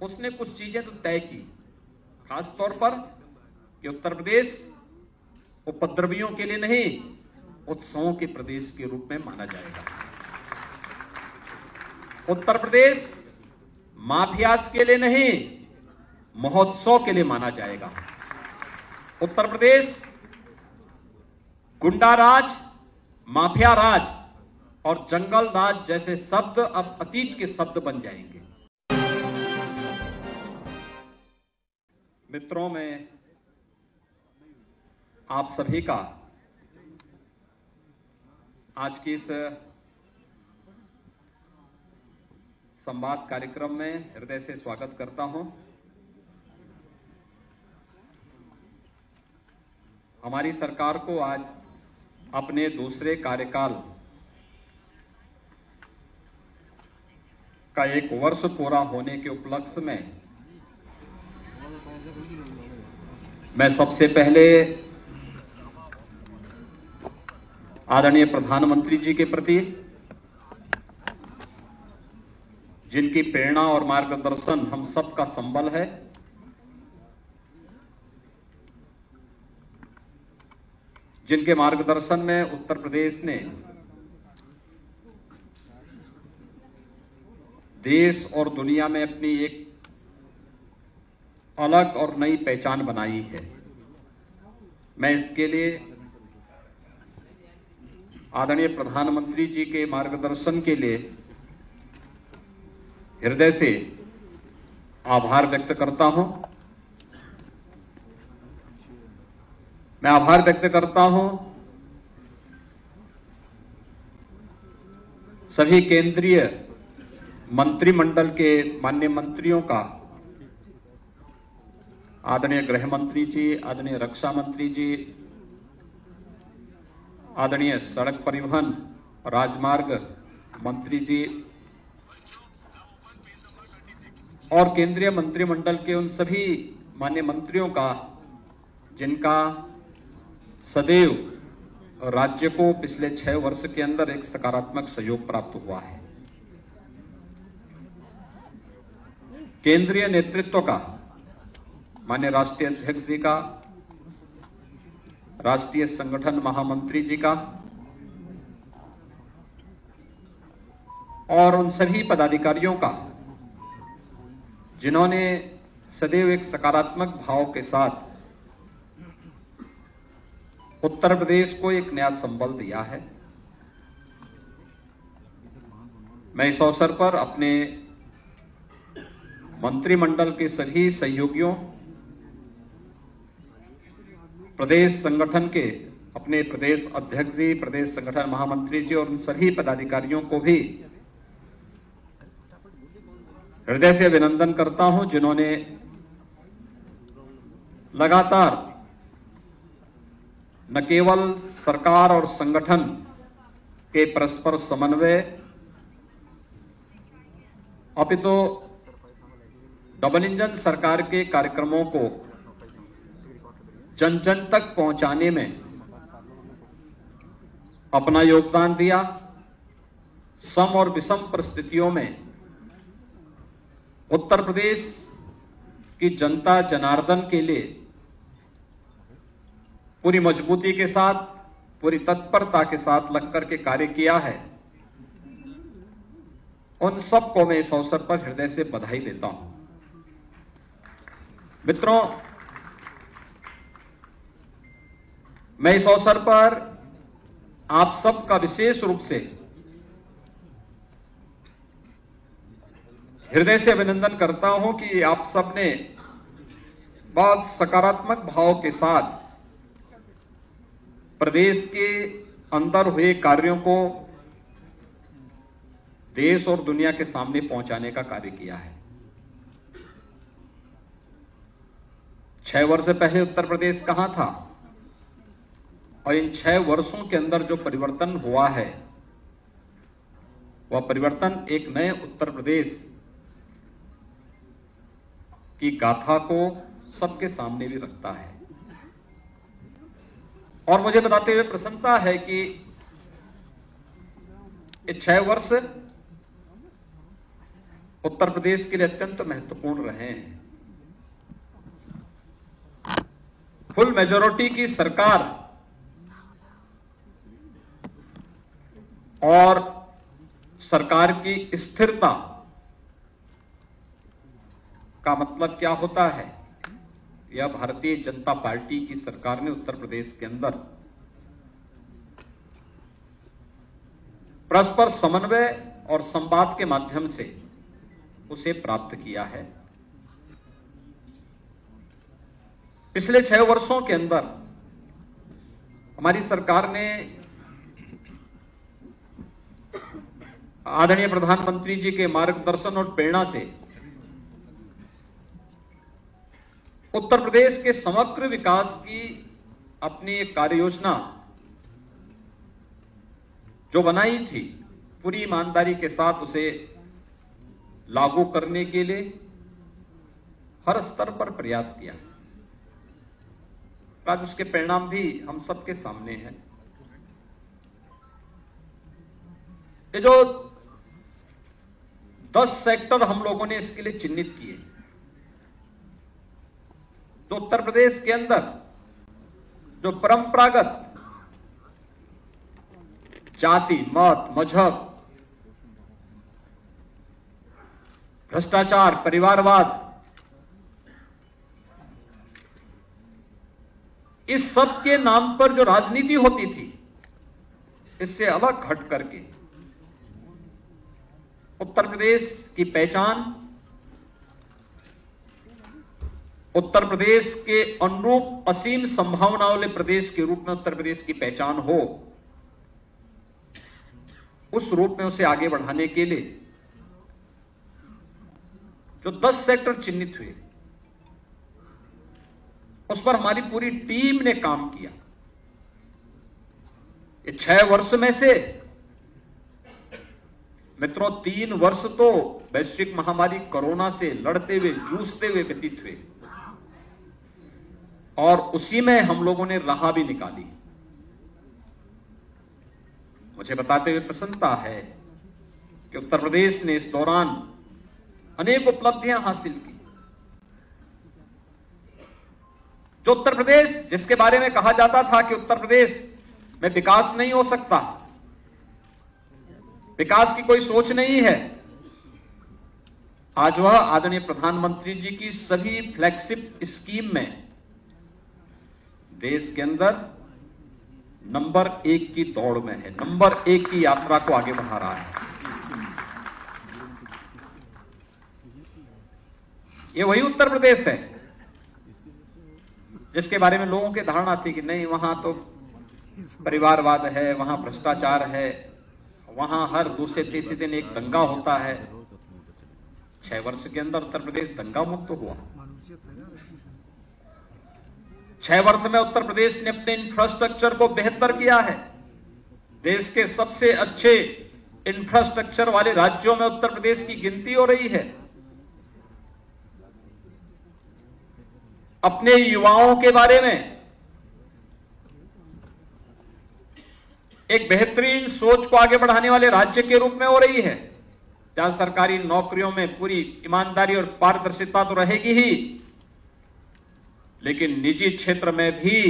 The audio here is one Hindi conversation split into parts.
उसने कुछ चीजें तो तय की, खास तौर पर कि उत्तर प्रदेश उपद्रवियों के लिए नहीं, उत्सवों के प्रदेश के रूप में माना जाएगा। उत्तर प्रदेश माफियाज के लिए नहीं, महोत्सव के लिए माना जाएगा। उत्तर प्रदेश गुंडा राज, माफिया राज और जंगल राज जैसे शब्द अब अतीत के शब्द बन जाएंगे। मित्रों, मैं आप सभी का आज की इस संवाद कार्यक्रम में हृदय से स्वागत करता हूं। हमारी सरकार को आज अपने दूसरे कार्यकाल का 1 वर्ष पूरा होने के उपलक्ष्य में मैं सबसे पहले आदरणीय प्रधानमंत्री जी के प्रति, जिनकी प्रेरणा और मार्गदर्शन हम सबका संबल है, जिनके मार्गदर्शन में उत्तर प्रदेश ने देश और दुनिया में अपनी एक अलग और नई पहचान बनाई है। मैं इसके लिए आदरणीय प्रधानमंत्री जी के मार्गदर्शन के लिए हृदय से आभार व्यक्त करता हूं। मैं आभार व्यक्त करता हूं सभी केंद्रीय मंत्रिमंडल के माननीय मंत्रियों का, आदरणीय गृह मंत्री जी, आदरणीय रक्षा मंत्री जी, आदरणीय सड़क परिवहन राजमार्ग मंत्री जी और केंद्रीय मंत्रिमंडल के उन सभी माननीय मंत्रियों का जिनका सदैव राज्य को पिछले 6 वर्ष के अंदर एक सकारात्मक सहयोग प्राप्त हुआ है। केंद्रीय नेतृत्व का, माननीय राष्ट्रीय अध्यक्ष जी का, राष्ट्रीय संगठन महामंत्री जी का और उन सभी पदाधिकारियों का जिन्होंने सदैव एक सकारात्मक भाव के साथ उत्तर प्रदेश को एक नया संबल दिया है। मैं इस अवसर पर अपने मंत्रिमंडल के सभी सहयोगियों, प्रदेश संगठन के अपने प्रदेश अध्यक्ष जी, प्रदेश संगठन महामंत्री जी और उन सभी पदाधिकारियों को भी हृदय से अभिनंदन करता हूं, जिन्होंने लगातार न केवल सरकार और संगठन के परस्पर समन्वय अपितु डबल इंजन सरकार के कार्यक्रमों को जन जन तक पहुंचाने में अपना योगदान दिया। सम और विषम परिस्थितियों में उत्तर प्रदेश की जनता जनार्दन के लिए पूरी मजबूती के साथ, पूरी तत्परता के साथ लगकर के कार्य किया है। उन सबको मैं इस अवसर पर हृदय से बधाई देता हूं। मित्रों, मैं इस अवसर पर आप सबका विशेष रूप से हृदय से अभिनंदन करता हूं कि आप सबने बहुत सकारात्मक भाव के साथ प्रदेश के अंदर हुए कार्यों को देश और दुनिया के सामने पहुंचाने का कार्य किया है। 6 वर्ष पहले उत्तर प्रदेश कहां था और इन 6 वर्षों के अंदर जो परिवर्तन हुआ है, वह परिवर्तन एक नए उत्तर प्रदेश की गाथा को सबके सामने भी रखता है। और मुझे बताते हुए प्रसन्नता है कि ये 6 वर्ष उत्तर प्रदेश के लिए अत्यंत महत्वपूर्ण रहे हैं। फुल मेजॉरिटी की सरकार और सरकार की स्थिरता का मतलब क्या होता है? यह भारतीय जनता पार्टी की सरकार ने उत्तर प्रदेश के अंदर परस्पर समन्वय और संवाद के माध्यम से उसे प्राप्त किया है। पिछले 6 वर्षों के अंदर हमारी सरकार ने आदरणीय प्रधानमंत्री जी के मार्गदर्शन और प्रेरणा से उत्तर प्रदेश के समग्र विकास की अपनी एक कार्य योजना जो बनाई थी, पूरी ईमानदारी के साथ उसे लागू करने के लिए हर स्तर पर प्रयास किया। आज उसके परिणाम भी हम सबके सामने हैं। ये जो 10 सेक्टर हम लोगों ने इसके लिए चिन्हित किए, तो उत्तर प्रदेश के अंदर जो परंपरागत जाति, मत, मजहब, भ्रष्टाचार, परिवारवाद, इस सब के नाम पर जो राजनीति होती थी, इससे अलग हट करके उत्तर प्रदेश की पहचान, उत्तर प्रदेश के अनुरूप असीम संभावनाओं वाले प्रदेश के रूप में उत्तर प्रदेश की पहचान हो, उस रूप में उसे आगे बढ़ाने के लिए जो 10 सेक्टर चिन्हित हुए, उस पर हमारी पूरी टीम ने काम किया। ये 6 वर्ष में से मित्रों 3 वर्ष तो वैश्विक महामारी कोरोना से लड़ते हुए, जूझते हुए व्यतीत हुए, और उसी में हम लोगों ने राह भी निकाली। मुझे बताते हुए प्रसन्नता है कि उत्तर प्रदेश ने इस दौरान अनेक उपलब्धियां हासिल की। जो उत्तर प्रदेश जिसके बारे में कहा जाता था कि उत्तर प्रदेश में विकास नहीं हो सकता, विकास की कोई सोच नहीं है, आज वह आदरणीय प्रधानमंत्री जी की सभी फ्लैगशिप स्कीम में देश के अंदर नंबर 1 की दौड़ में है, नंबर 1 की यात्रा को आगे बढ़ा रहा है। ये वही उत्तर प्रदेश है जिसके बारे में लोगों की धारणा थी कि नहीं, वहां तो परिवारवाद है, वहां भ्रष्टाचार है, वहां हर दूसरे तीसरे दिन एक दंगा होता है। 6 वर्ष के अंदर उत्तर प्रदेश दंगा मुक्त हुआ। 6 वर्ष में उत्तर प्रदेश ने अपने इंफ्रास्ट्रक्चर को बेहतर किया है। देश के सबसे अच्छे इंफ्रास्ट्रक्चर वाले राज्यों में उत्तर प्रदेश की गिनती हो रही है। अपने युवाओं के बारे में एक बेहतरीन सोच को आगे बढ़ाने वाले राज्य के रूप में हो रही है, जहां सरकारी नौकरियों में पूरी ईमानदारी और पारदर्शिता तो रहेगी ही, लेकिन निजी क्षेत्र में भी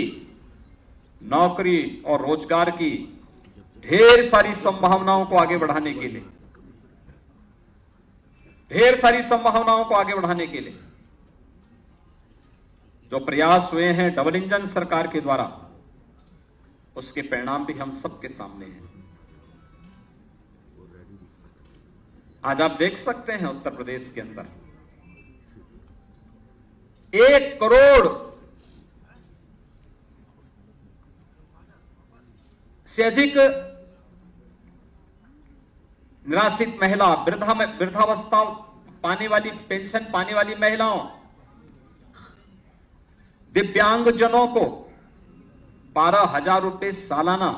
नौकरी और रोजगार की ढेर सारी संभावनाओं को आगे बढ़ाने के लिए, ढेर सारी संभावनाओं को आगे बढ़ाने के लिए जो प्रयास हुए हैं डबल इंजन सरकार के द्वारा, उसके परिणाम भी हम सबके सामने हैं। आज आप देख सकते हैं उत्तर प्रदेश के अंदर 1 करोड़ से अधिक निराश्रित महिला, वृद्धावस्था पाने वाली, पेंशन पाने वाली महिलाओं, दिव्यांगजनों को 12,000 रुपए सालाना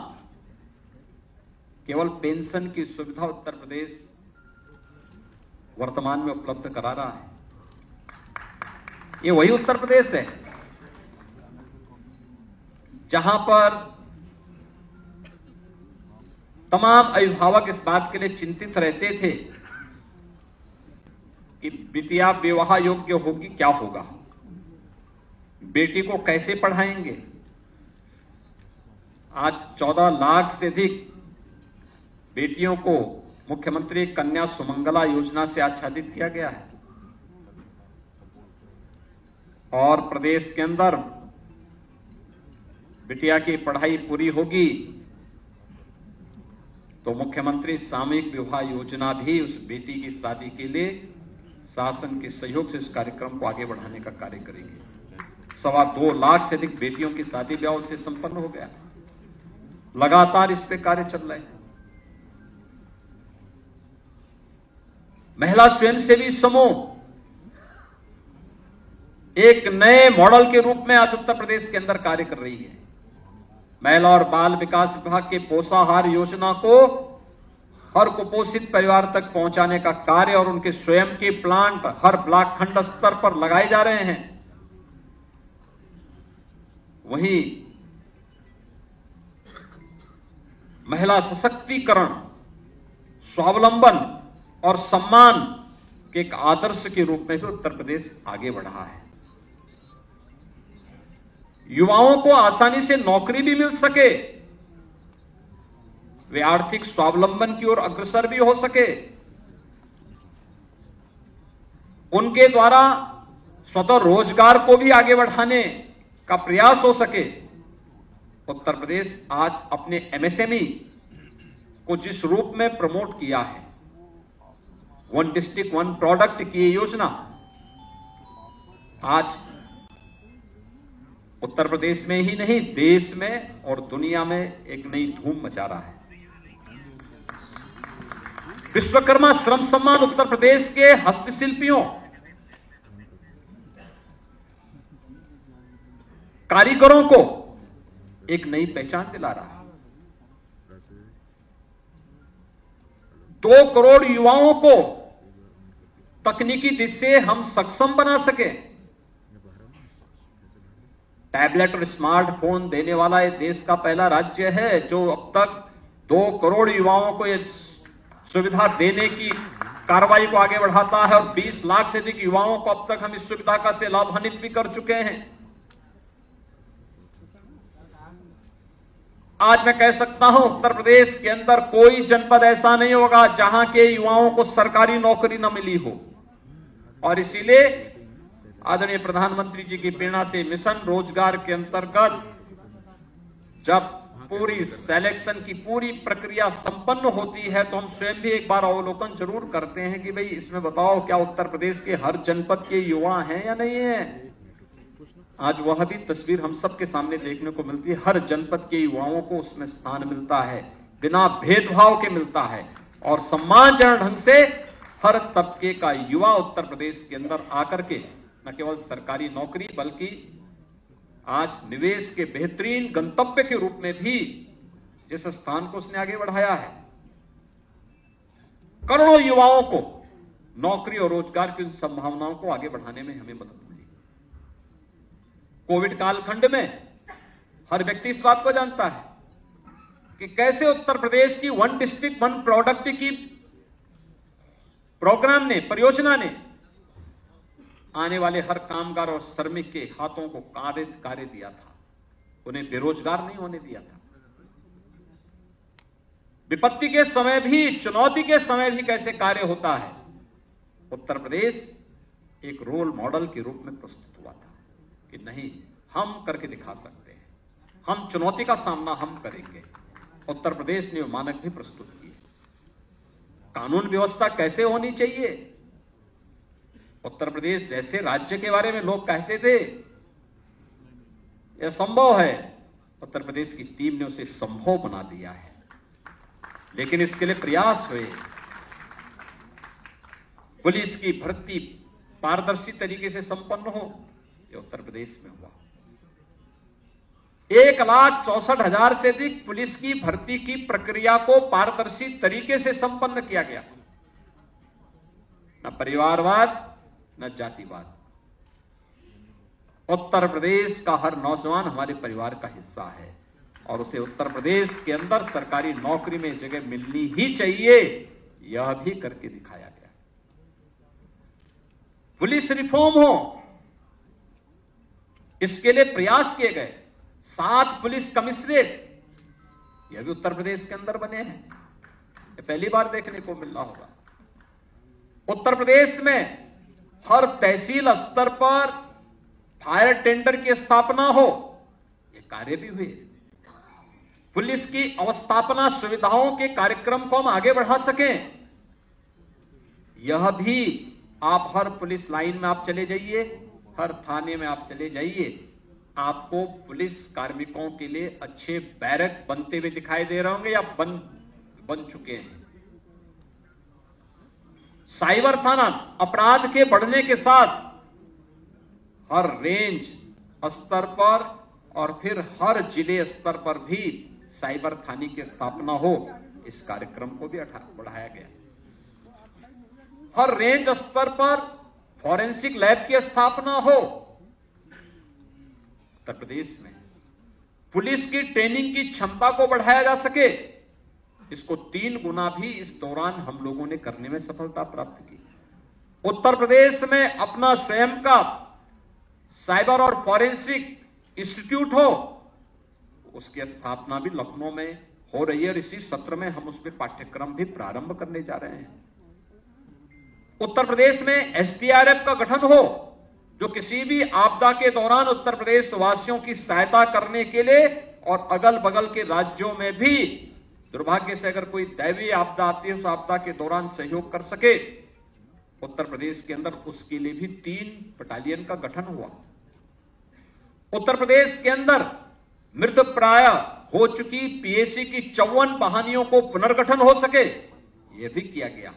केवल पेंशन की सुविधा उत्तर प्रदेश वर्तमान में उपलब्ध करा रहा है। ये वही उत्तर प्रदेश है जहां पर तमाम अभिभावक इस बात के लिए चिंतित रहते थे कि बिटिया विवाह योग्य होगी क्या होगा, बेटी को कैसे पढ़ाएंगे। आज 14 लाख से अधिक बेटियों को मुख्यमंत्री कन्या सुमंगला योजना से आच्छादित किया गया है और प्रदेश के अंदर बिटिया की पढ़ाई पूरी होगी तो मुख्यमंत्री सामूहिक विवाह योजना भी उस बेटी की शादी के लिए शासन के सहयोग से इस कार्यक्रम को आगे बढ़ाने का कार्य करेंगे। 2.25 लाख से अधिक बेटियों की शादी ब्याह से संपन्न हो गया। लगातार इस पे कार्य चल रहे हैं। महिला स्वयंसेवी समूह एक नए मॉडल के रूप में आज उत्तर प्रदेश के अंदर कार्य कर रही है। महिला और बाल विकास विभाग के पोषाहार योजना को हर कुपोषित परिवार तक पहुंचाने का कार्य और उनके स्वयं के प्लांट हर ब्लॉक खंड स्तर पर लगाए जा रहे हैं। वहीं महिला सशक्तिकरण, स्वावलंबन और सम्मान के एक आदर्श के रूप में भी उत्तर प्रदेश आगे बढ़ा है। युवाओं को आसानी से नौकरी भी मिल सके, वे आर्थिक स्वावलंबन की ओर अग्रसर भी हो सके, उनके द्वारा स्वतः रोजगार को भी आगे बढ़ाने का प्रयास हो सके। उत्तर प्रदेश आज अपने एमएसएमई को जिस रूप में प्रमोट किया है, 1 डिस्ट्रिक्ट 1 प्रोडक्ट की योजना आज उत्तर प्रदेश में ही नहीं देश में और दुनिया में एक नई धूम मचा रहा है। विश्वकर्मा श्रम सम्मान उत्तर प्रदेश के हस्तशिल्पियों, कारीगरों को एक नई पहचान दिला रहा है। 2 करोड़ युवाओं को तकनीकी दिशा से हम सक्षम बना सके। टैबलेट और स्मार्टफोन देने वाला ये देश का पहला राज्य है जो अब तक 2 करोड़ युवाओं को ये सुविधा देने की कार्रवाई को आगे बढ़ाता है और 20 लाख से अधिक युवाओं को अब तक हम इस सुविधा का से लाभान्वित भी कर चुके हैं। आज मैं कह सकता हूं उत्तर प्रदेश के अंदर कोई जनपद ऐसा नहीं होगा जहां के युवाओं को सरकारी नौकरी न मिली हो और इसीलिए आदरणीय प्रधानमंत्री जी की प्रेरणा से मिशन रोजगार के अंतर्गत जब पूरी सिलेक्शन की पूरी प्रक्रिया संपन्न होती है तो हम स्वयं भी एक बार अवलोकन जरूर करते हैं कि भाई इसमें बताओ क्या उत्तर प्रदेश के हर जनपद के युवा हैं या नहीं है। आज वह भी तस्वीर हम सबके सामने देखने को मिलती है। हर जनपद के युवाओं को उसमें स्थान मिलता है, बिना भेदभाव के मिलता है और सम्मानजनक ढंग से हर तबके का युवा उत्तर प्रदेश के अंदर आकर के न केवल सरकारी नौकरी बल्कि आज निवेश के बेहतरीन गंतव्य के रूप में भी जिस स्थान को उसने आगे बढ़ाया है, करोड़ों युवाओं को नौकरी और रोजगार की संभावनाओं को आगे बढ़ाने में हमें मदद मिली। कोविड कालखंड में हर व्यक्ति इस बात को जानता है कि कैसे उत्तर प्रदेश की 1 डिस्ट्रिक्ट 1 प्रोडक्ट की प्रोग्राम ने, परियोजना ने आने वाले हर कामगार और श्रमिक के हाथों को कार्य दिया था, उन्हें बेरोजगार नहीं होने दिया था। विपत्ति के समय भी, चुनौती के समय भी कैसे कार्य होता है, उत्तर प्रदेश एक रोल मॉडल के रूप में प्रस्तुत हुआ था कि नहीं हम करके दिखा सकते हैं, हम चुनौती का सामना हम करेंगे। उत्तर प्रदेश ने मानक भी प्रस्तुत किए। कानून व्यवस्था कैसे होनी चाहिए, उत्तर प्रदेश जैसे राज्य के बारे में लोग कहते थे यह संभव है, उत्तर प्रदेश की टीम ने उसे संभव बना दिया है। लेकिन इसके लिए प्रयास हुए। पुलिस की भर्ती पारदर्शी तरीके से संपन्न हो, यह उत्तर प्रदेश में हुआ। 1,64,000 से अधिक पुलिस की भर्ती की प्रक्रिया को पारदर्शी तरीके से संपन्न किया गया। न परिवारवाद न जातिवाद। उत्तर प्रदेश का हर नौजवान हमारे परिवार का हिस्सा है और उसे उत्तर प्रदेश के अंदर सरकारी नौकरी में जगह मिलनी ही चाहिए, यह भी करके दिखाया गया। पुलिस रिफॉर्म हो, इसके लिए प्रयास किए गए। 7 पुलिस कमिश्नरेट यह भी उत्तर प्रदेश के अंदर बने हैं, ये पहली बार देखने को मिल रहा होगा। उत्तर प्रदेश में हर तहसील स्तर पर फायर टेंडर की स्थापना हो, ये कार्य भी हुए। पुलिस की अवस्थापना सुविधाओं के कार्यक्रम को हम आगे बढ़ा सकें, यह भी आप हर पुलिस लाइन में आप चले जाइए, हर थाने में आप चले जाइए, आपको पुलिस कार्मिकों के लिए अच्छे बैरक बनते हुए दिखाई दे रहे होंगे या बन चुके हैं। साइबर थाना अपराध के बढ़ने के साथ हर रेंज स्तर पर और फिर हर जिले स्तर पर भी साइबर थाने की स्थापना हो, इस कार्यक्रम को भी बढ़ाया गया। हर रेंज स्तर पर फॉरेंसिक लैब की स्थापना हो। उत्तर प्रदेश में पुलिस की ट्रेनिंग की क्षमता को बढ़ाया जा सके, इसको 3 गुना भी इस दौरान हम लोगों ने करने में सफलता प्राप्त की। उत्तर प्रदेश में अपना स्वयं का साइबर और फॉरेंसिक इंस्टीट्यूट हो, उसकी स्थापना भी लखनऊ में हो रही है और इसी सत्र में हम उसमें पाठ्यक्रम भी प्रारंभ करने जा रहे हैं। उत्तर प्रदेश में एसडीआरएफ का गठन हो, जो किसी भी आपदा के दौरान उत्तर प्रदेश वासियों की सहायता करने के लिए और अगल बगल के राज्यों में भी दुर्भाग्य से अगर कोई दैवीय आपदा आती है, उस आपदा के दौरान सहयोग कर सके। उत्तर प्रदेश के अंदर उसके लिए भी 3 बटालियन का गठन हुआ। उत्तर प्रदेश के अंदर मृत प्राय हो चुकी पीएसी की 54 वाहिनियों को पुनर्गठन हो सके, यह भी किया गया।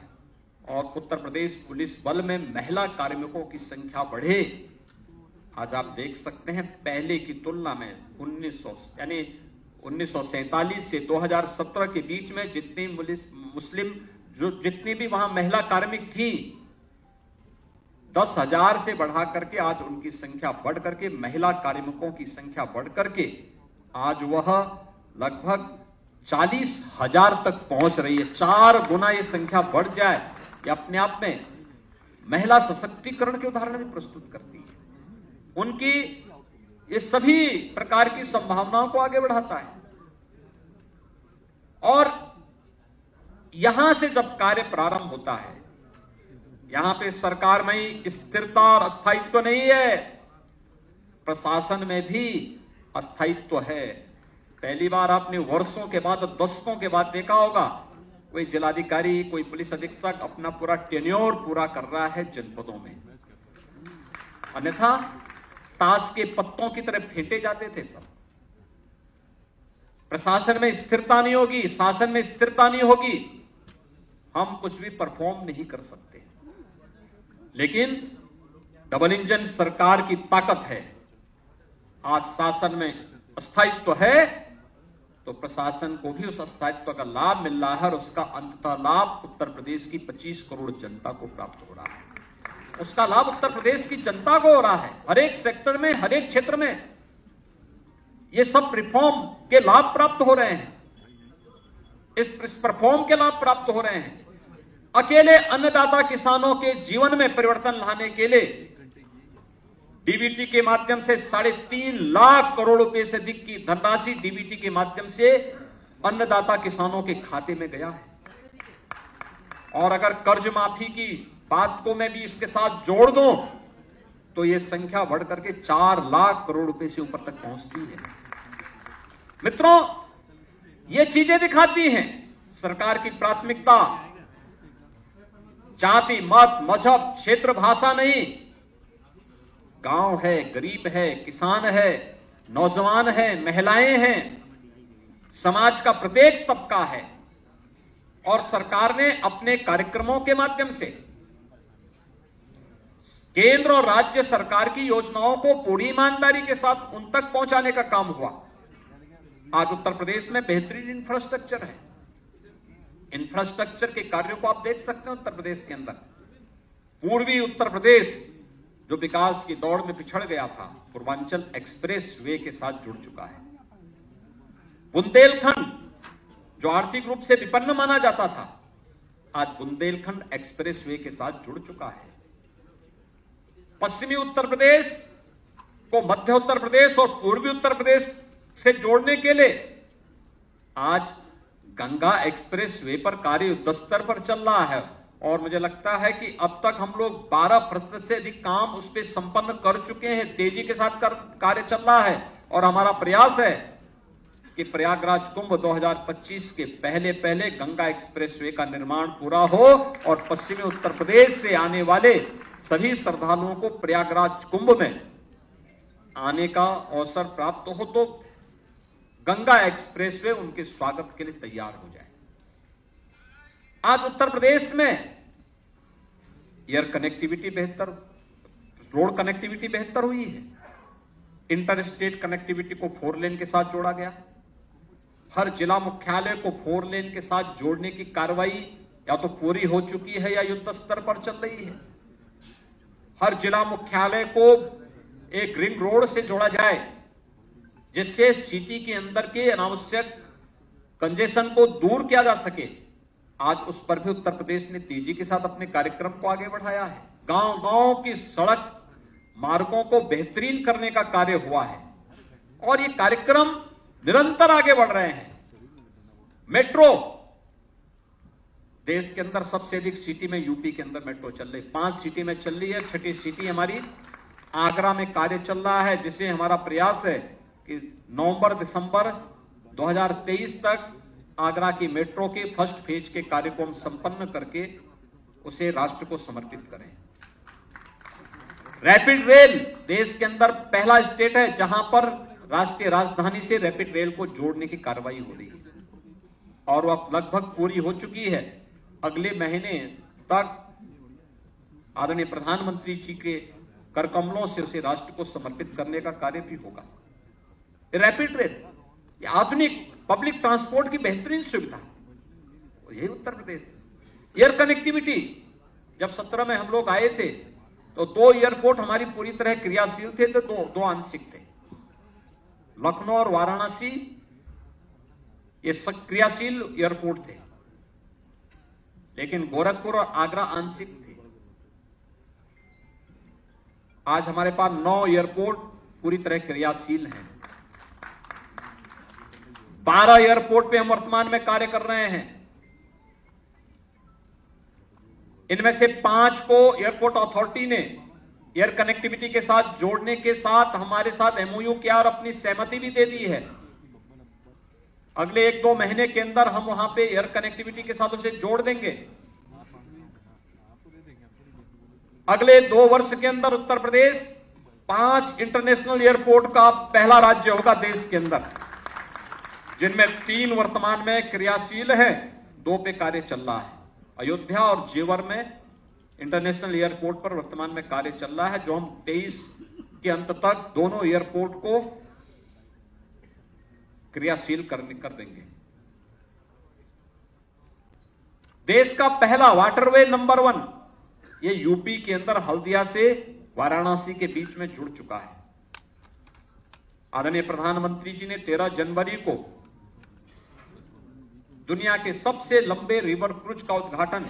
और उत्तर प्रदेश पुलिस बल में महिला कार्मिकों की संख्या बढ़े। आज आप देख सकते हैं पहले की तुलना में 1947 से 2017 के बीच में जितनी जितनी भी वहां महिला कार्मिक थी, 10,000 से बढ़ा करके आज उनकी संख्या बढ़ करके महिला कार्मिकों की संख्या बढ़ करके आज वह लगभग 40,000 तक पहुंच रही है। 4 गुना ये संख्या बढ़ जाए, ये अपने आप में महिला सशक्तिकरण के उदाहरण भी प्रस्तुत करती है। उनकी ये सभी प्रकार की संभावनाओं को आगे बढ़ाता है। और यहां से जब कार्य प्रारंभ होता है, यहां पे सरकार में ही स्थिरता और अस्थायित्व नहीं है, प्रशासन में भी अस्थायित्व है। पहली बार आपने वर्षों के बाद, दशकों के बाद देखा होगा, कोई जिलाधिकारी, कोई पुलिस अधीक्षक अपना पूरा टेन्योर पूरा कर रहा है जनपदों में, अन्यथा ताश के पत्तों की तरह फेंटे जाते थे सब। प्रशासन में स्थिरता नहीं होगी, शासन में स्थिरता नहीं होगी, हम कुछ भी परफॉर्म नहीं कर सकते। लेकिन डबल इंजन सरकार की ताकत है। आज शासन में अस्थायित्व है तो प्रशासन को भी उस अस्थायित्व का लाभ मिल रहा है और उसका अंततः लाभ उत्तर प्रदेश की 25 करोड़ जनता को प्राप्त हो रहा है। उसका लाभ उत्तर प्रदेश की जनता को हो रहा है। हर एक सेक्टर में, हर एक क्षेत्र में ये सब रिफॉर्म के लाभ प्राप्त हो रहे हैं, इस परफॉर्म के लाभ प्राप्त हो रहे हैं। अकेले अन्नदाता किसानों के जीवन में परिवर्तन लाने के लिए डीबीटी के माध्यम से 3.5 लाख करोड़ रुपए से अधिक की धनराशि डीबीटी के माध्यम से अन्नदाता किसानों के खाते में गया है। और अगर कर्ज माफी की बात को मैं भी इसके साथ जोड़ दूं तो यह संख्या बढ़ करके 4 लाख करोड़ रुपए से ऊपर तक पहुंचती है। मित्रों, ये चीजें दिखाती हैं सरकार की प्राथमिकता जाति, मत, मजहब, क्षेत्र, भाषा नहीं। गांव है, गरीब है, किसान है, नौजवान है, महिलाएं हैं, समाज का प्रत्येक तबका है। और सरकार ने अपने कार्यक्रमों के माध्यम से केंद्र और राज्य सरकार की योजनाओं को पूरी ईमानदारी के साथ उन तक पहुंचाने का काम हुआ। आज उत्तर प्रदेश में बेहतरीन इंफ्रास्ट्रक्चर है। इंफ्रास्ट्रक्चर के कार्यों को आप देख सकते हैं उत्तर प्रदेश के अंदर। पूर्वी उत्तर प्रदेश जो विकास की दौड़ में पिछड़ गया था, पूर्वांचल एक्सप्रेस वे के साथ जुड़ चुका है। बुंदेलखंड जो आर्थिक रूप से विपन्न माना जाता था, आज बुंदेलखंड एक्सप्रेस वे के साथ जुड़ चुका है। पश्चिमी उत्तर प्रदेश को मध्य उत्तर प्रदेश और पूर्वी उत्तर प्रदेश से जोड़ने के लिए आज गंगा एक्सप्रेस वे पर कार्य युद्ध स्तर पर चल रहा है और मुझे लगता है कि अब तक हम लोग 12% से अधिक काम उस पर संपन्न कर चुके हैं। तेजी के साथ कार्य चल रहा है और हमारा प्रयास है कि प्रयागराज कुंभ 2025 के पहले पहले गंगा एक्सप्रेस वे का निर्माण पूरा हो और पश्चिमी उत्तर प्रदेश से आने वाले सभी श्रद्धालुओं को प्रयागराज कुंभ में आने का अवसर प्राप्त हो तो गंगा एक्सप्रेस वे उनके स्वागत के लिए तैयार हो जाए। आज उत्तर प्रदेश में एयर कनेक्टिविटी बेहतर, रोड कनेक्टिविटी बेहतर हुई है। इंटर स्टेट कनेक्टिविटी को 4 लेन के साथ जोड़ा गया। हर जिला मुख्यालय को 4 लेन के साथ जोड़ने की कार्रवाई या तो पूरी हो चुकी है या युद्ध स्तर पर चल रही है। हर जिला मुख्यालय को एक रिंग रोड से जोड़ा जाए जिससे सिटी के अंदर के अनावश्यक कंजेशन को दूर किया जा सके। आज उस पर भी उत्तर प्रदेश ने तेजी के साथ अपने कार्यक्रम को आगे बढ़ाया है। गांव-गांव की सड़क मार्गों को बेहतरीन करने का कार्य हुआ है और ये कार्यक्रम निरंतर आगे बढ़ रहे हैं। मेट्रो देश के अंदर सबसे अधिक सिटी में यूपी के अंदर मेट्रो चल रही, 5 सिटी में चल रही है। 6ठी सिटी हमारी आगरा में कार्य चल रहा है जिसे हमारा प्रयास है कि नवंबर दिसंबर 2023 तक आगरा की मेट्रो के फर्स्ट फेज के कार्य को हम संपन्न करके उसे राष्ट्र को समर्पित करें। रैपिड रेल देश के अंदर पहला स्टेट है जहां पर राष्ट्रीय राजधानी से रैपिड रेल को जोड़ने की कार्रवाई हो रही है और वह लगभग पूरी हो चुकी है। अगले महीने तक आदरणीय प्रधानमंत्री जी के करकमलों से उसे राष्ट्र को समर्पित करने का कार्य भी होगा। रैपिड रेल आधुनिक पब्लिक ट्रांसपोर्ट की बेहतरीन सुविधा, यही उत्तर प्रदेश। एयर कनेक्टिविटी, जब 17 में हम लोग आए थे तो 2 एयरपोर्ट हमारी पूरी तरह क्रियाशील थे तो 2 आंशिक थे। लखनऊ और वाराणसी ये क्रियाशील एयरपोर्ट थे लेकिन गोरखपुर और आगरा आंशिक थे। आज हमारे पास 9 एयरपोर्ट पूरी तरह क्रियाशील हैं। 12 एयरपोर्ट पे हम वर्तमान में कार्य कर रहे हैं। इनमें से 5 को एयरपोर्ट अथॉरिटी ने एयर कनेक्टिविटी के साथ जोड़ने के साथ हमारे साथ एमओयू किया और अपनी सहमति भी दे दी है। अगले 1-2 महीने के अंदर हम वहां पे एयर कनेक्टिविटी के साथ उसे जोड़ देंगे। अगले 2 वर्ष के अंदर उत्तर प्रदेश 5 इंटरनेशनल एयरपोर्ट का पहला राज्य होगा देश के अंदर, जिनमें 3 वर्तमान में क्रियाशील है, 2 पे कार्य चल रहा है। अयोध्या और जेवर में इंटरनेशनल एयरपोर्ट पर वर्तमान में कार्य चल रहा है जो हम 23 के अंत तक दोनों एयरपोर्ट को क्रियाशील कर देंगे। देश का पहला वाटरवे नंबर 1 ये यूपी के अंदर हल्दिया से वाराणसी के बीच में जुड़ चुका है। आदरणीय प्रधानमंत्री जी ने 13 जनवरी को दुनिया के सबसे लंबे रिवर क्रूज का उद्घाटन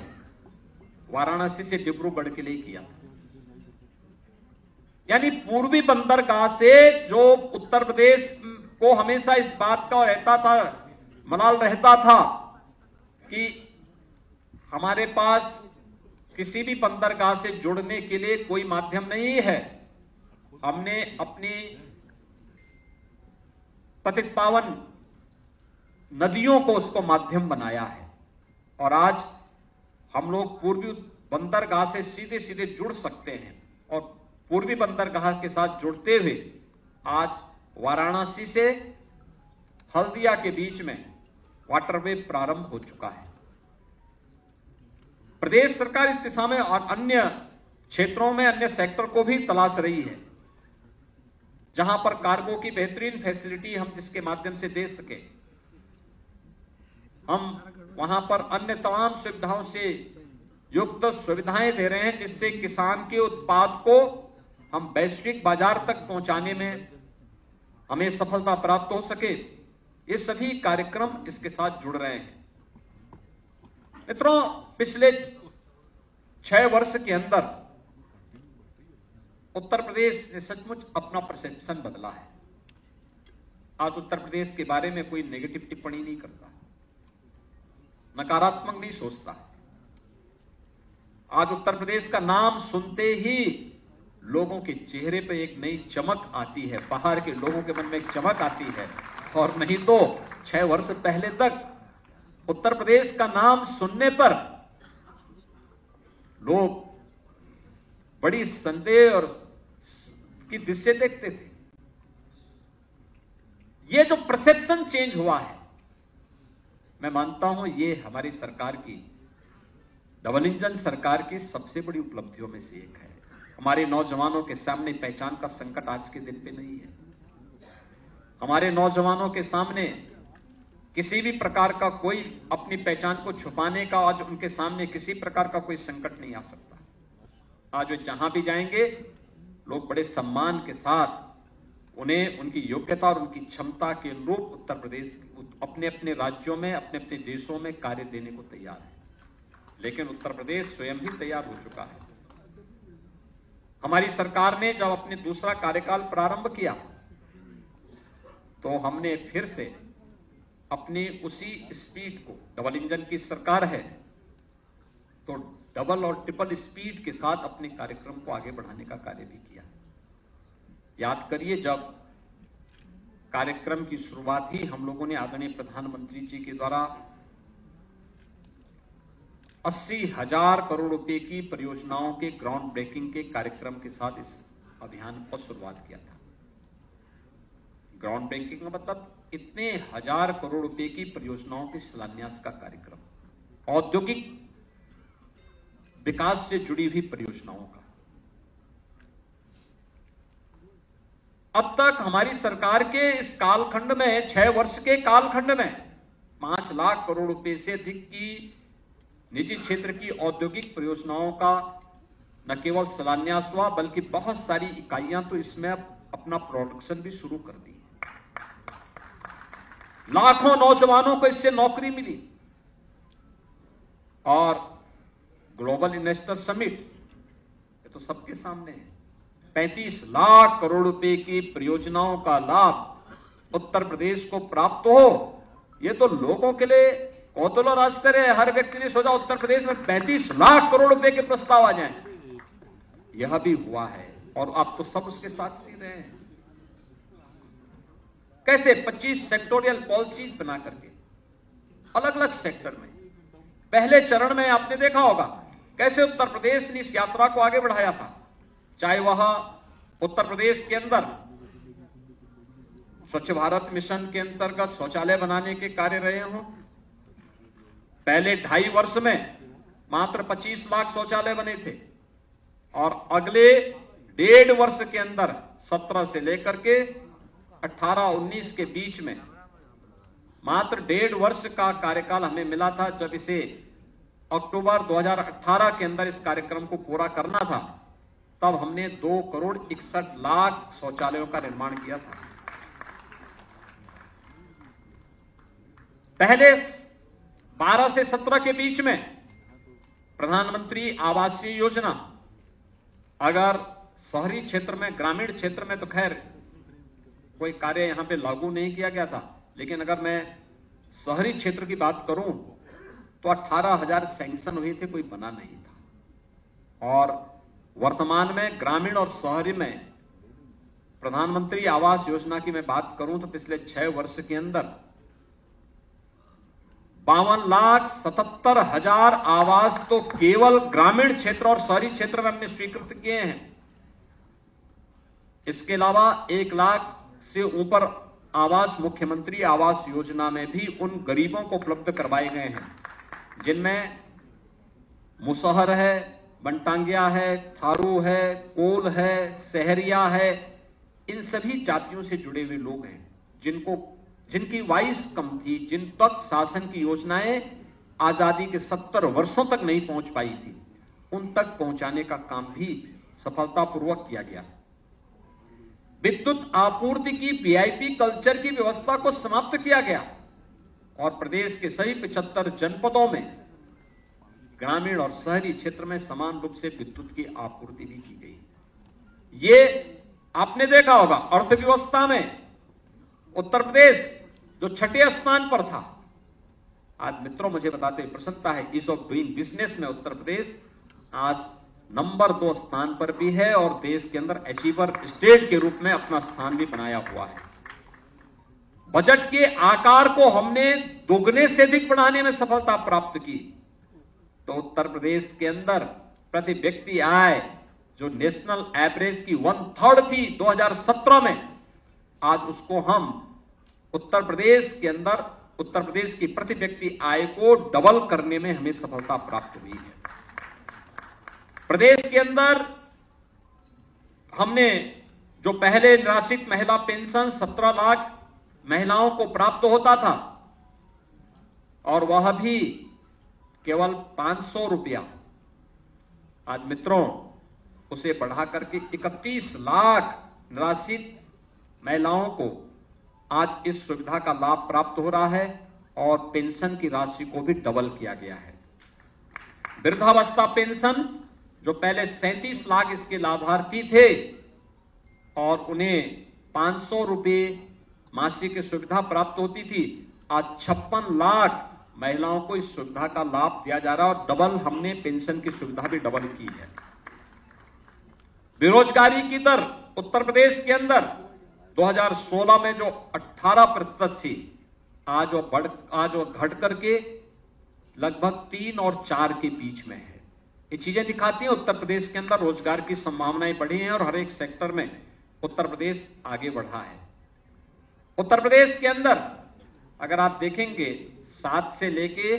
वाराणसी से डिब्रूगढ़ के लिए किया था। यानी पूर्वी बंदरगाह से जो उत्तर प्रदेश को हमेशा इस बात का रहता था, मलाल रहता था कि हमारे पास किसी भी बंदरगाह से जुड़ने के लिए कोई माध्यम नहीं है। हमने अपनी पतित पावन नदियों को उसको माध्यम बनाया है और आज हम लोग पूर्वी बंदरगाह से सीधे सीधे जुड़ सकते हैं और पूर्वी बंदरगाह के साथ जुड़ते हुए आज वाराणसी से हल्दिया के बीच में वाटरवे प्रारंभ हो चुका है। प्रदेश सरकार इस दिशा में और अन्य क्षेत्रों में अन्य सेक्टर को भी तलाश रही है जहां पर कार्गो की बेहतरीन फैसिलिटी हम जिसके माध्यम से दे सके। हम वहां पर अन्य तमाम सुविधाओं से युक्त सुविधाएं दे रहे हैं जिससे किसान के उत्पाद को हम वैश्विक बाजार तक पहुंचाने में हमें सफलता प्राप्त हो सके। ये सभी कार्यक्रम इसके साथ जुड़ रहे हैं। मित्रों, पिछले 6 वर्ष के अंदर उत्तर प्रदेश ने सचमुच अपना परसेप्शन बदला है। आज उत्तर प्रदेश के बारे में कोई नेगेटिव टिप्पणी नहीं करता, नकारात्मक नहीं सोचता। आज उत्तर प्रदेश का नाम सुनते ही लोगों के चेहरे पे एक नई चमक आती है, बाहर के लोगों के मन में एक चमक आती है। और नहीं तो 6 वर्ष पहले तक उत्तर प्रदेश का नाम सुनने पर लोग बड़ी संदेह और की दृष्टि से देखते थे। ये जो परसेप्शन चेंज हुआ है, मैं मानता हूं ये हमारी सरकार की, डबल इंजन सरकार की सबसे बड़ी उपलब्धियों में से एक है। हमारे नौजवानों के सामने पहचान का संकट आज के दिन पे नहीं है। हमारे नौजवानों के सामने किसी भी प्रकार का कोई अपनी पहचान को छुपाने का आज उनके सामने किसी प्रकार का कोई संकट नहीं आ सकता। आज वे जहां भी जाएंगे लोग बड़े सम्मान के साथ उन्हें उनकी योग्यता और उनकी क्षमता के अनुरूप उत्तर प्रदेश अपने अपने राज्यों में, अपने अपने देशों में कार्य देने को तैयार है। लेकिन उत्तर प्रदेश स्वयं ही तैयार हो चुका है। हमारी सरकार ने जब अपने दूसरा कार्यकाल प्रारंभ किया तो हमने फिर से अपनी उसी स्पीड को, डबल इंजन की सरकार है तो डबल और ट्रिपल स्पीड के साथ अपने कार्यक्रम को आगे बढ़ाने का कार्य भी किया। याद करिए, जब कार्यक्रम की शुरुआत ही हम लोगों ने आदरणीय प्रधानमंत्री जी के द्वारा 80,000 करोड़ रुपए की परियोजनाओं के ग्राउंड ब्रेकिंग के कार्यक्रम के साथ इस अभियान पर शुरुआत किया था। ग्राउंड ब्रेकिंग का मतलब इतने 1000 करोड़ रुपए की परियोजनाओं के शिलान्यास का कार्यक्रम, औद्योगिक विकास से जुड़ी हुई परियोजनाओं का। अब तक हमारी सरकार के इस कालखंड में, 6 वर्ष के कालखंड में 5 लाख करोड़ रुपए से अधिक की निजी क्षेत्र की औद्योगिक परियोजनाओं का न केवल शिलान्यास हुआ बल्कि बहुत सारी इकाइयां तो इसमें अपना प्रोडक्शन भी शुरू कर दी। लाखों नौजवानों को इससे नौकरी मिली। और ग्लोबल इन्वेस्टर समिट, ये तो सबके सामने है। 35 लाख करोड़ रुपए की परियोजनाओं का लाभ उत्तर प्रदेश को प्राप्त हो, ये तो लोगों के लिए कौतूहल और आश्चर्य है। हर व्यक्ति ने सोचा उत्तर प्रदेश में 35 लाख करोड़ रुपए के प्रस्ताव आ जाएं। यह भी हुआ है और आप तो सब उसके साक्षी रहे हैं। कैसे 25 सेक्टोरियल पॉलिसीज बना करके अलग अलग सेक्टर में, पहले चरण में आपने देखा होगा कैसे उत्तर प्रदेश ने इस यात्रा को आगे बढ़ाया था। चाहे वह उत्तर प्रदेश के अंदर स्वच्छ भारत मिशन के अंतर्गत शौचालय बनाने के कार्य रहे हों। पहले 2.5 वर्ष में मात्र 25 लाख शौचालय बने थे और अगले 1.5 वर्ष के अंदर 17 से लेकर के 18-19 के बीच में मात्र 1.5 वर्ष का कार्यकाल हमें मिला था। जब इसे अक्टूबर 2018 के अंदर इस कार्यक्रम को पूरा करना था, तब हमने 2 करोड़ 61 लाख शौचालयों का निर्माण किया था। पहले 12 से 17 के बीच में प्रधानमंत्री आवासीय योजना, अगर शहरी क्षेत्र में, ग्रामीण क्षेत्र में तो खैर कोई कार्य यहां पे लागू नहीं किया गया था, लेकिन अगर मैं शहरी क्षेत्र की बात करूं तो 18,000 सैंक्शन हुए थे, कोई बना नहीं था। और वर्तमान में ग्रामीण और शहरी में प्रधानमंत्री आवास योजना की मैं बात करूं तो पिछले 6 वर्ष के अंदर 52,77,000 आवास तो केवल ग्रामीण क्षेत्र और शहरी क्षेत्र में हमने स्वीकृत किए हैं। इसके अलावा 1 लाख से ऊपर आवास मुख्यमंत्री आवास योजना में भी उन गरीबों को उपलब्ध करवाए गए हैं जिनमें मुसहर है, बनटांगिया है, थारू है, कोल है, सहरिया है। इन सभी जातियों से जुड़े हुए लोग हैं जिनकी वाइस कम थी, जिन तक शासन की योजनाएं आजादी के 70 वर्षों तक नहीं पहुंच पाई थी, उन तक पहुंचाने का काम भी सफलतापूर्वक किया गया। विद्युत आपूर्ति की वीआईपी कल्चर की व्यवस्था को समाप्त किया गया और प्रदेश के सभी 75 जनपदों में ग्रामीण और शहरी क्षेत्र में समान रूप से विद्युत की आपूर्ति भी की गई। ये आपने देखा होगा अर्थव्यवस्था में उत्तर प्रदेश जो छठे स्थान पर था, आज मित्रों मुझे बताते हुए प्रसन्नता है, ईज ऑफ डूइंग बिजनेस में उत्तर प्रदेश आज नंबर 2 स्थान पर भी है और देश के अंदर अचीवर स्टेट के रूप में अपना स्थान भी बनाया हुआ है। बजट के आकार को हमने दोगुने से अधिक बढ़ाने में सफलता प्राप्त की, तो उत्तर प्रदेश के अंदर प्रति व्यक्ति आय जो नेशनल एवरेज की 1/3 थी 2017 में, आज उसको हम उत्तर प्रदेश के अंदर उत्तर प्रदेश की प्रति व्यक्ति आय को डबल करने में हमें सफलता प्राप्त हुई है। प्रदेश के अंदर हमने जो पहले निराश्रित महिला पेंशन 17 लाख महिलाओं को प्राप्त होता था और वह भी केवल 500 रुपया, आज मित्रों उसे बढ़ा करके 31 लाख निराश्रित महिलाओं को आज इस सुविधा का लाभ प्राप्त हो रहा है और पेंशन की राशि को भी डबल किया गया है। वृद्धावस्था पेंशन जो पहले 37 लाख इसके लाभार्थी थे और उन्हें 500 रुपये मासिक की सुविधा प्राप्त होती थी, आज 56 लाख महिलाओं को इस सुविधा का लाभ दिया जा रहा है और डबल हमने पेंशन की सुविधा भी डबल की है। बेरोजगारी की दर उत्तर प्रदेश के अंदर 2016 में जो 18% थी, आज वो घट करके लगभग 3 और 4 के बीच में है। ये चीजें दिखाती हैं उत्तर प्रदेश के अंदर रोजगार की संभावनाएं बढ़ी हैं और हर एक सेक्टर में उत्तर प्रदेश आगे बढ़ा है। उत्तर प्रदेश के अंदर अगर आप देखेंगे 7 से लेके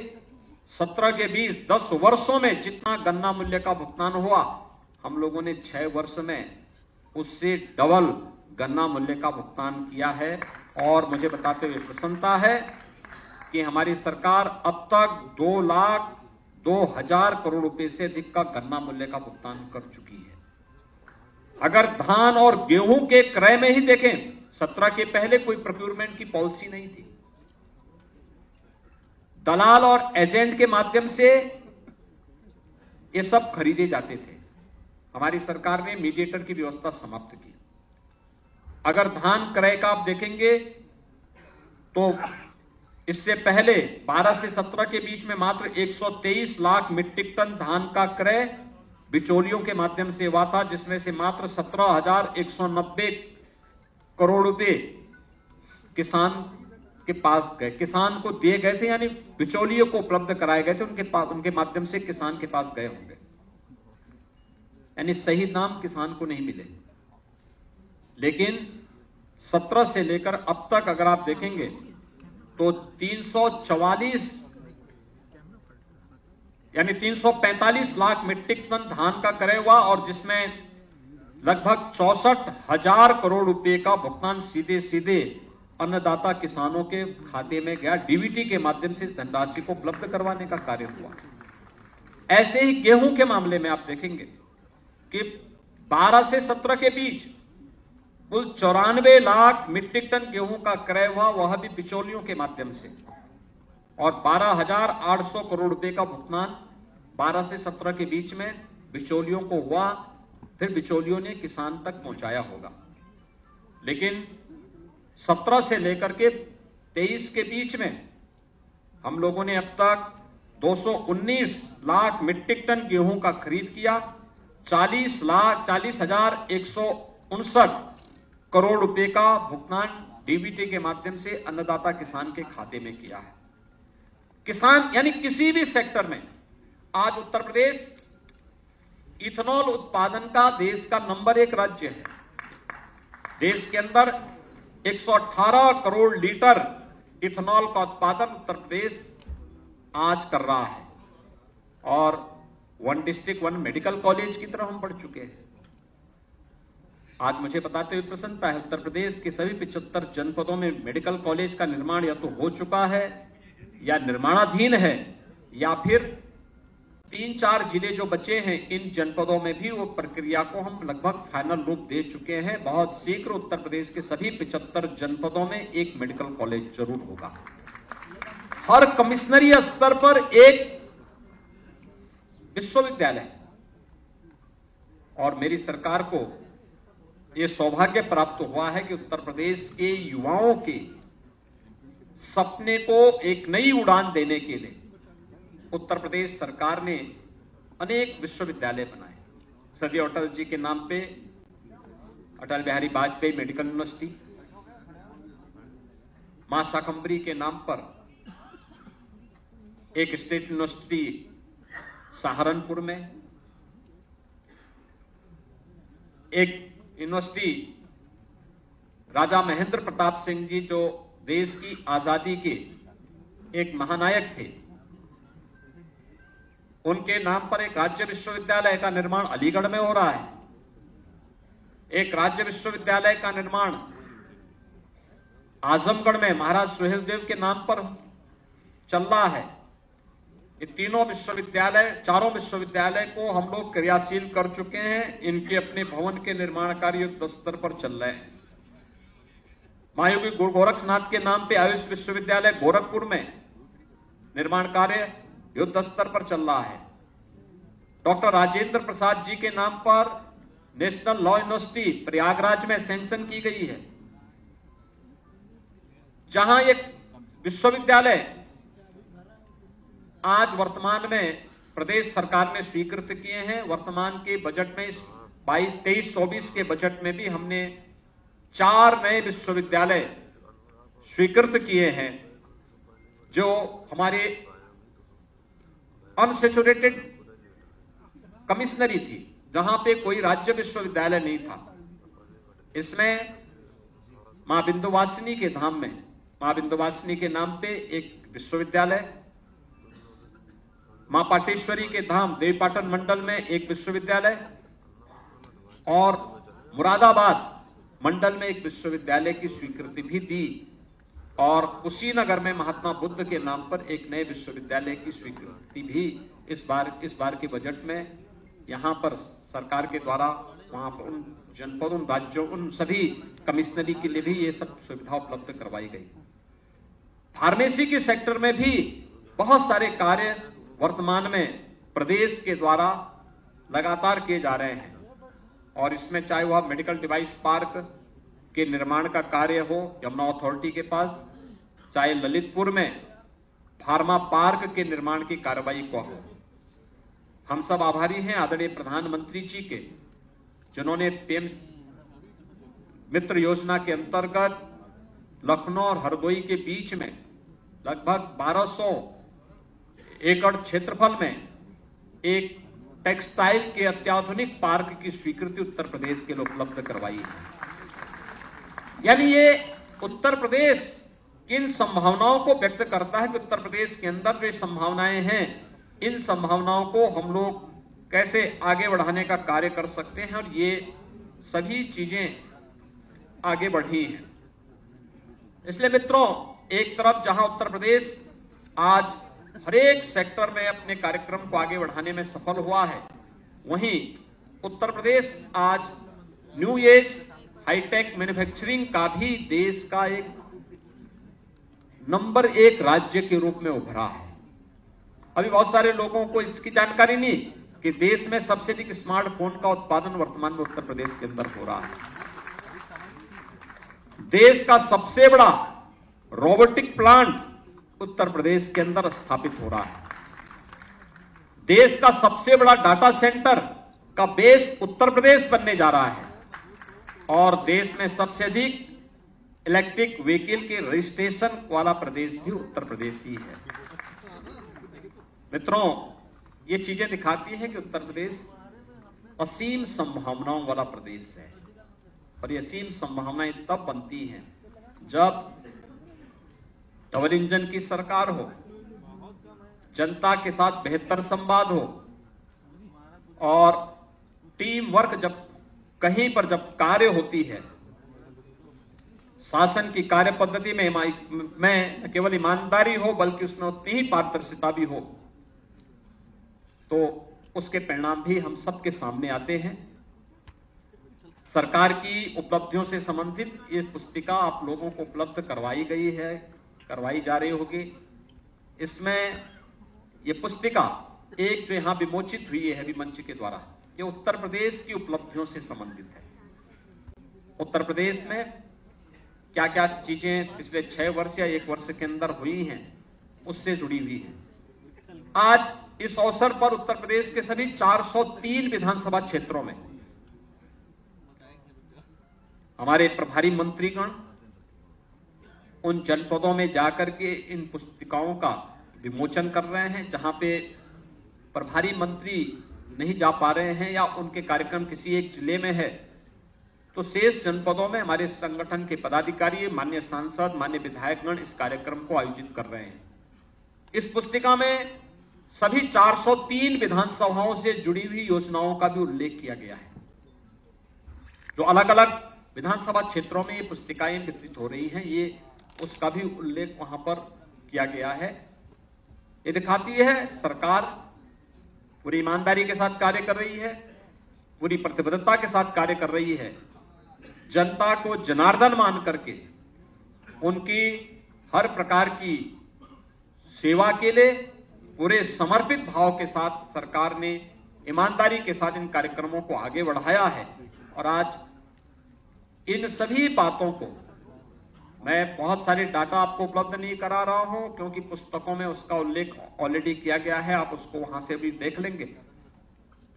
17 के बीच 10 वर्षों में जितना गन्ना मूल्य का भुगतान हुआ, हम लोगों ने 6 वर्ष में उससे डबल गन्ना मूल्य का भुगतान किया है। और मुझे बताते हुए प्रसन्नता है कि हमारी सरकार अब तक 2,02,000 करोड़ रुपए से अधिक का गन्ना मूल्य का भुगतान कर चुकी है। अगर धान और गेहूं के क्रय में ही देखें, 17 के पहले कोई प्रोक्योरमेंट की पॉलिसी नहीं थी, दलाल और एजेंट के माध्यम से ये सब खरीदे जाते थे। हमारी सरकार ने मीडिएटर की व्यवस्था समाप्त की। अगर धान क्रय का आप देखेंगे तो इससे पहले 12 से 17 के बीच में मात्र 123 लाख मीट्रिक टन धान का क्रय बिचौलियों के माध्यम से हुआ था, जिसमें से मात्र 17,190 करोड़ रुपए किसान के पास गए, किसान को दिए गए थे, यानी बिचौलियों को उपलब्ध कराए गए थे, उनके माध्यम से किसान के पास गए होंगे, यानी सही दाम किसान को नहीं मिले। लेकिन 17 से लेकर अब तक अगर आप देखेंगे तो 344 यानी 345 लाख मीट्रिक टन धान का क्रय हुआ और जिसमें लगभग 64,000 करोड़ रुपए का भुगतान सीधे सीधे अन्नदाता किसानों के खाते में गया। डीबीटी के माध्यम से इस धनराशि को उपलब्ध करवाने का कार्य हुआ। ऐसे ही गेहूं के मामले में आप देखेंगे कि 12 से 17 के बीच कुल 94 लाख मीट्रिक टन गेहूं का क्रय हुआ, वह भी बिचौलियों के माध्यम से, और 12,800 करोड़ रुपए का भुगतान 12 से 17 के बीच में बिचौलियों को हुआ, फिर बिचौलियों ने किसान तक पहुंचाया होगा। लेकिन 17 से लेकर के 23 के बीच में हम लोगों ने अब तक 219 लाख मीट्रिक टन गेहूं का खरीद किया, 40,159 करोड़ रुपए का भुगतान डीबीटी के माध्यम से अन्नदाता किसान के खाते में किया है। किसान यानी किसी भी सेक्टर में आज उत्तर प्रदेश इथेनॉल उत्पादन का देश का नंबर 1 राज्य है। देश के अंदर 118 करोड़ लीटर इथेनॉल का उत्पादन उत्तर प्रदेश आज कर रहा है और 1 डिस्ट्रिक्ट 1 मेडिकल कॉलेज की तरफ हम बढ़ चुके हैं। आज मुझे बताते हुए प्रसन्नता है, उत्तर प्रदेश के सभी 75 जनपदों में मेडिकल कॉलेज का निर्माण या तो हो चुका है या निर्माणाधीन है, या फिर 3-4 जिले जो बचे हैं इन जनपदों में भी वो प्रक्रिया को हम लगभग फाइनल रूप दे चुके हैं। बहुत शीघ्र उत्तर प्रदेश के सभी 75 जनपदों में एक मेडिकल कॉलेज जरूर होगा। हर कमिश्नरी स्तर पर एक विश्वविद्यालय, और मेरी सरकार को ये सौभाग्य प्राप्त हुआ है कि उत्तर प्रदेश के युवाओं के सपने को एक नई उड़ान देने के लिए उत्तर प्रदेश सरकार ने अनेक विश्वविद्यालय बनाए। सदैव अटल जी के नाम पे अटल बिहारी वाजपेयी मेडिकल यूनिवर्सिटी, मां शाकंभरी के नाम पर एक स्टेट यूनिवर्सिटी सहारनपुर में, एक यूनिवर्सिटी राजा महेंद्र प्रताप सिंह जी जो देश की आजादी के एक महानायक थे, उनके नाम पर एक राज्य विश्वविद्यालय का निर्माण अलीगढ़ में हो रहा है। एक राज्य विश्वविद्यालय का निर्माण आजमगढ़ में महाराज सुहेलदेव के नाम पर चल रहा है। ये तीनों विश्वविद्यालय, चारों विश्वविद्यालय को हम लोग क्रियाशील कर चुके हैं। इनके अपने भवन के निर्माण कार्य युद्ध स्तर पर चल रहे हैं। महायोगी गुरु गोरक्षनाथ के नाम पे आयुष विश्वविद्यालय गोरखपुर में निर्माण कार्य युद्ध स्तर पर चल रहा है। डॉक्टर राजेंद्र प्रसाद जी के नाम पर नेशनल लॉ यूनिवर्सिटी प्रयागराज में सैंक्शन की गई है, जहां एक विश्वविद्यालय आज वर्तमान में प्रदेश सरकार ने स्वीकृत किए हैं। वर्तमान के बजट में 23-24 के बजट में भी हमने 4 नए विश्वविद्यालय स्वीकृत किए हैं, जो हमारे अनसेचुरेटेड कमिश्नरी थी, जहां पे कोई राज्य विश्वविद्यालय नहीं था। इसमें मां विंध्यवासिनी के धाम में, मां विंध्यवासिनी के नाम पे एक विश्वविद्यालय, मां पाटेश्वरी के धाम देवीपाटन मंडल में एक विश्वविद्यालय और मुरादाबाद मंडल में एक विश्वविद्यालय की स्वीकृति भी दी, और कुशीनगर में महात्मा बुद्ध के नाम पर एक नए विश्वविद्यालय की स्वीकृति भी इस बार के बजट में यहां पर सरकार के द्वारा वहां पर उन जनपदों, उन राज्यों, उन सभी कमिश्नरी के लिए भी ये सब सुविधा उपलब्ध करवाई गई। फार्मेसी के सेक्टर में भी बहुत सारे कार्य वर्तमान में प्रदेश के द्वारा लगातार किए जा रहे हैं, और इसमें चाहे वह मेडिकल डिवाइस पार्क के निर्माण का कार्य हो यमुना अथॉरिटी के पास, चाहे ललितपुर में फार्मा पार्क के निर्माण की कार्रवाई को हो। हम सब आभारी हैं आदरणीय प्रधानमंत्री जी के, जिन्होंने पीएम मित्र योजना के अंतर्गत लखनऊ और हरदोई के बीच में लगभग 1200 एकड़ क्षेत्रफल में एक टेक्सटाइल के अत्याधुनिक पार्क की स्वीकृति उत्तर प्रदेश के लिए उपलब्ध करवाई है। यानी ये उत्तर प्रदेश किन संभावनाओं को व्यक्त करता है कि उत्तर प्रदेश के अंदर जो संभावनाएं हैं, इन संभावनाओं को हम लोग कैसे आगे बढ़ाने का कार्य कर सकते हैं, और ये सभी चीजें आगे बढ़ी हैं। इसलिए मित्रों, एक तरफ जहां उत्तर प्रदेश आज हर एक सेक्टर में अपने कार्यक्रम को आगे बढ़ाने में सफल हुआ है, वहीं उत्तर प्रदेश आज न्यू एज हाईटेक मैन्युफैक्चरिंग का भी देश का एक नंबर 1 राज्य के रूप में उभरा है। अभी बहुत सारे लोगों को इसकी जानकारी नहीं कि देश में सबसे अधिक स्मार्टफोन का उत्पादन वर्तमान में उत्तर प्रदेश के अंदर हो रहा है। देश का सबसे बड़ा रोबोटिक प्लांट उत्तर प्रदेश के अंदर स्थापित हो रहा है। देश का सबसे बड़ा डाटा सेंटर का बेस उत्तर प्रदेश बनने जा रहा है, और देश में सबसे अधिक इलेक्ट्रिक व्हीकल के रजिस्ट्रेशन वाला प्रदेश भी उत्तर प्रदेश ही है। मित्रों, ये चीजें दिखाती हैं कि उत्तर प्रदेश असीम संभावनाओं वाला प्रदेश है, और ये असीम संभावनाएं तब बनती हैं जब डबल इंजन की सरकार हो, जनता के साथ बेहतर संवाद हो, और टीम वर्क जब कहीं पर जब कार्य होती है, शासन की कार्य पद्धति में न केवल ईमानदारी हो बल्कि उसमें उतनी ही पारदर्शिता भी हो, तो उसके परिणाम भी हम सबके सामने आते हैं। सरकार की उपलब्धियों से संबंधित ये पुस्तिका आप लोगों को उपलब्ध करवाई गई है, करवाई जा रही होगी। इसमें ये पुस्तिका एक जो यहां विमोचित हुई है अभी मंच के द्वारा, ये उत्तर प्रदेश की उपलब्धियों से संबंधित है। उत्तर प्रदेश में क्या क्या चीजें पिछले 6 वर्ष या 1 वर्ष के अंदर हुई हैं, उससे जुड़ी हुई है। आज इस अवसर पर उत्तर प्रदेश के सभी 403 विधानसभा क्षेत्रों में हमारे प्रभारी मंत्रीगण उन जनपदों में जाकर के इन पुस्तिकाओं का विमोचन कर रहे हैं। जहां पे प्रभारी मंत्री नहीं जा पा रहे हैं या उनके कार्यक्रम किसी एक जिले में है, तो शेष जनपदों में हमारे संगठन के पदाधिकारी, माननीय सांसद, माननीय विधायकगण इस कार्यक्रम को आयोजित कर रहे हैं। इस पुस्तिका में सभी 403 विधानसभाओं से जुड़ी हुई योजनाओं का भी उल्लेख किया गया है। जो अलग अलग विधानसभा क्षेत्रों में ये पुस्तिकाएं वितरित हो रही हैं, ये उसका भी उल्लेख वहां पर किया गया है। ये दिखाती है सरकार पूरी ईमानदारी के साथ कार्य कर रही है, पूरी प्रतिबद्धता के साथ कार्य कर रही है। जनता को जनार्दन मान करके उनकी हर प्रकार की सेवा के लिए पूरे समर्पित भाव के साथ सरकार ने ईमानदारी के साथ इन कार्यक्रमों को आगे बढ़ाया है। और आज इन सभी बातों को मैं बहुत सारे डाटा आपको उपलब्ध नहीं करा रहा हूं, क्योंकि पुस्तकों में उसका उल्लेख ऑलरेडी किया गया है, आप उसको वहां से भी देख लेंगे।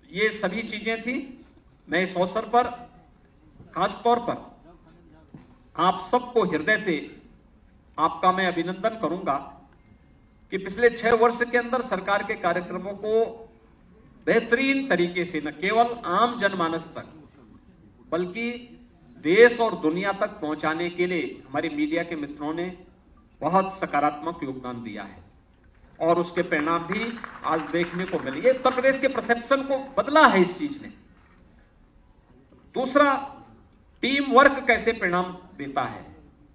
ये सभी चीजें थी। मैं इस अवसर पर खासतौर पर आप सबको हृदय से आपका मैं अभिनंदन करूंगा कि पिछले 6 वर्ष के अंदर सरकार के कार्यक्रमों को बेहतरीन तरीके से न केवल आम जनमानस तक बल्कि देश और दुनिया तक पहुंचाने के लिए हमारे मीडिया के मित्रों ने बहुत सकारात्मक योगदान दिया है और उसके परिणाम भी आज देखने को मिले। उत्तर प्रदेश के परसेप्शन को बदला है इस चीज ने। दूसरा, टीम वर्क कैसे परिणाम देता है।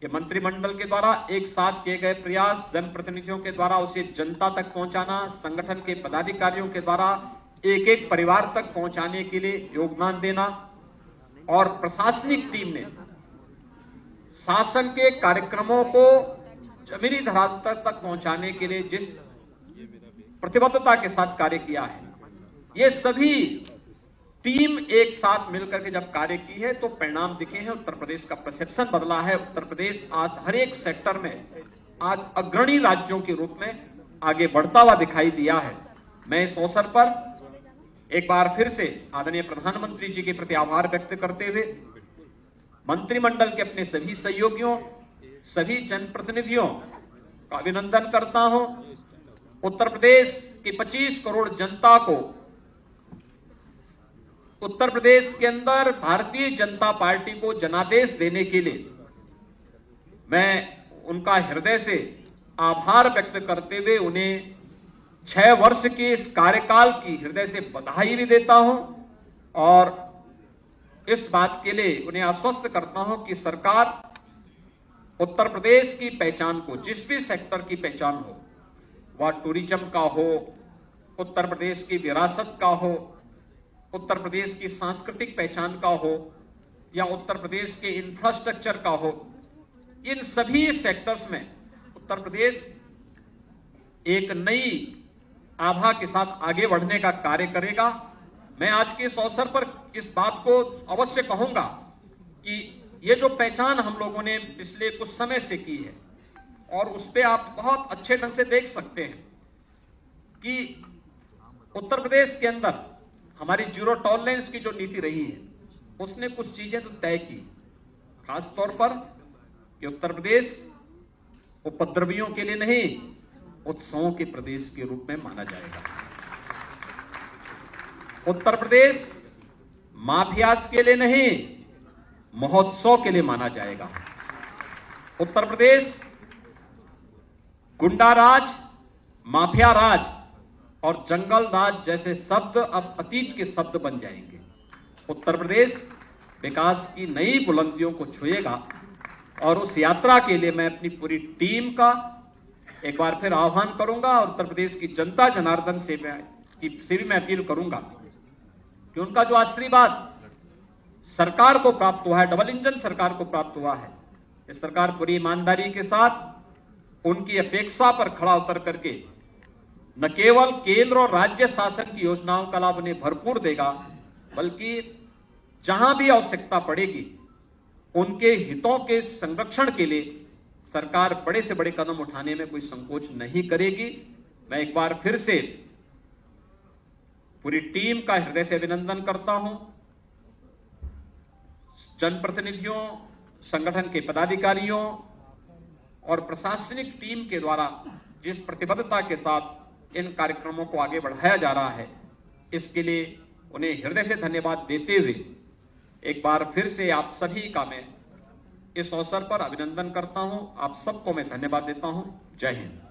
ये मंत्रिमंडल के द्वारा एक साथ किए गए प्रयास, जनप्रतिनिधियों के द्वारा उसे जनता तक पहुंचाना, संगठन के पदाधिकारियों के द्वारा एक एक परिवार तक पहुंचाने के लिए योगदान देना और प्रशासनिक टीम ने शासन के कार्यक्रमों को जमीनी धरातल तक पहुंचाने के लिए जिस प्रतिबद्धता के साथ कार्य किया है, ये सभी टीम एक साथ मिलकर के जब कार्य की है तो परिणाम दिखे हैं। उत्तर प्रदेश का परसेप्शन बदला है। उत्तर प्रदेश आज हर एक सेक्टर में आज अग्रणी राज्यों के रूप में आगे बढ़ता हुआ दिखाई दिया है। मैं इस अवसर पर एक बार फिर से आदरणीय प्रधानमंत्री जी के प्रति आभार व्यक्त करते हुए मंत्रिमंडल के अपने सभी सहयोगियों, सभी जनप्रतिनिधियों का अभिनंदन करता हूं। उत्तर प्रदेश की 25 करोड़ जनता को उत्तर प्रदेश के अंदर भारतीय जनता पार्टी को जनादेश देने के लिए मैं उनका हृदय से आभार व्यक्त करते हुए उन्हें 6 वर्ष के इस कार्यकाल की हृदय से बधाई भी देता हूं और इस बात के लिए उन्हें आश्वस्त करता हूं कि सरकार उत्तर प्रदेश की पहचान को, जिस भी सेक्टर की पहचान हो, वह टूरिज्म का हो, उत्तर प्रदेश की विरासत का हो, उत्तर प्रदेश की सांस्कृतिक पहचान का हो या उत्तर प्रदेश के इंफ्रास्ट्रक्चर का हो, इन सभी सेक्टर्स में उत्तर प्रदेश एक नई आभा के साथ आगे बढ़ने का कार्य करेगा। मैं आज के इस अवसर पर इस बात को अवश्य कहूंगा कि ये जो पहचान हम लोगों ने पिछले कुछ समय से की है और उस पर आप बहुत अच्छे ढंग से देख सकते हैं कि उत्तर प्रदेश के अंदर हमारी जीरो टॉलरेंस की जो नीति रही है उसने कुछ चीजें तो तय की, खास तौर पर कि उत्तर प्रदेश उपद्रवियों के लिए नहीं, उत्सवों के प्रदेश के रूप में माना जाएगा। उत्तर प्रदेश माफियाज के लिए नहीं, महोत्सव के लिए माना जाएगा। उत्तर प्रदेश गुंडा राज, माफिया राज और जंगल राज जैसे शब्द अब अतीत के शब्द बन जाएंगे। उत्तर प्रदेश विकास की नई बुलंदियों को छुएगा और उस यात्रा के लिए मैं अपनी पूरी टीम का एक बार फिर आह्वान करूंगा और उत्तर प्रदेश की जनता जनार्दन से भी मैं अपील करूंगा कि उनका जो आशीर्वाद सरकार को प्राप्त हुआ है, डबल इंजन सरकार को प्राप्त हुआ है, इस सरकार पूरी ईमानदारी के साथ उनकी अपेक्षा पर खड़ा उतर करके न केवल केंद्र और राज्य शासन की योजनाओं का लाभ उन्हें भरपूर देगा, बल्कि जहां भी आवश्यकता पड़ेगी उनके हितों के संरक्षण के लिए सरकार बड़े से बड़े कदम उठाने में कोई संकोच नहीं करेगी। मैं एक बार फिर से पूरी टीम का हृदय से अभिनंदन करता हूं। जनप्रतिनिधियों, संगठन के पदाधिकारियों और प्रशासनिक टीम के द्वारा जिस प्रतिबद्धता के साथ इन कार्यक्रमों को आगे बढ़ाया जा रहा है, इसके लिए उन्हें हृदय से धन्यवाद देते हुए एक बार फिर से आप सभी का मैं इस अवसर पर अभिनंदन करता हूं। आप सबको मैं धन्यवाद देता हूं। जय हिंद।